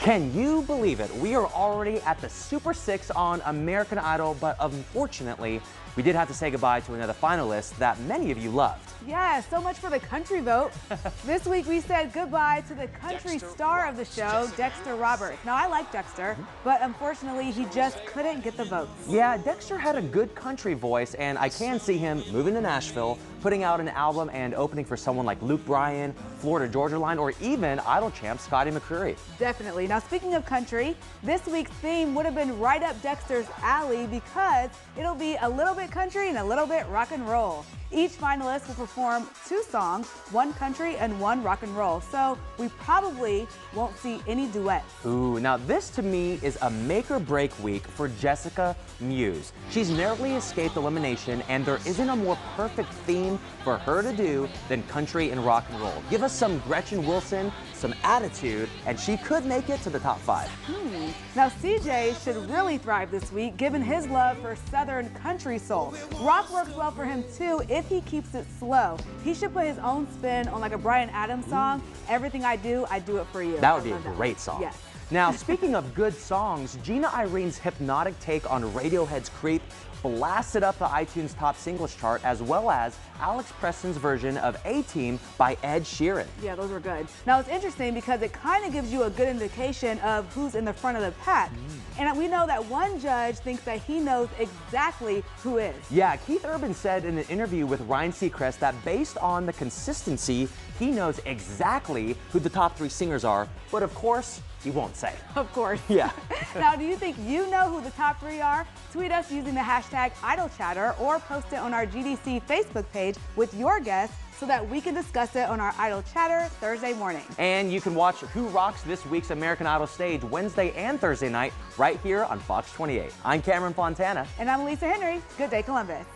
Can you believe it? We are already at the Super 6 on American Idol, but unfortunately, we did have to say goodbye to another finalist that many of you loved. Yeah, so much for the country vote. This week we said goodbye to the country star of the show, Dexter Roberts. Now, I like Dexter, but unfortunately, he just couldn't get the votes. Yeah, Dexter had a good country voice, and I can see him moving to Nashville, putting out an album and opening for someone like Luke Bryan, Florida Georgia Line, or even Idol champ Scotty McCreery. Definitely. Now, speaking of country, this week's theme would have been right up Dexter's alley because it'll be a little bit country and a little bit rock and roll. Each finalist will perform 2 songs, 1 country and 1 rock and roll. So we probably won't see any duets. Ooh, now this to me is a make or break week for Jessica Muse. She's narrowly escaped elimination, and there isn't a more perfect theme for her to do than country and rock and roll. Give us some Gretchen Wilson, some attitude, and she could make it to the top 5. Now, CJ should really thrive this week, given his love for Southern country soul. Rock works well for him, too, if he keeps it slow. He should put his own spin on like a Bryan Adams song, Everything I Do it for you. That would be a great song. Yes. Now, speaking of good songs, Gina Irene's hypnotic take on Radiohead's Creep blasted up the iTunes Top Singles chart, as well as Alex Preston's version of A-Team by Ed Sheeran. Yeah, those were good. Now, it's interesting because it kind of gives you a good indication of who's in the front of the pack. And we know that one judge thinks that he knows exactly who is. Yeah, Keith Urban said in an interview with Ryan Seacrest that based on the consistency, he knows exactly who the top 3 singers are, but of course, he won't say. Of course. Yeah. Now, do you think you know who the top 3 are? Tweet us using the hashtag IdolChatter or post it on our GDC Facebook page with your guess so that we can discuss it on our Idol Chatter Thursday morning. And you can watch Who Rocks this week's American Idol stage Wednesday and Thursday night right here on Fox 28. I'm Cameron Fontana. And I'm Lisa Henry. Good day, Columbus.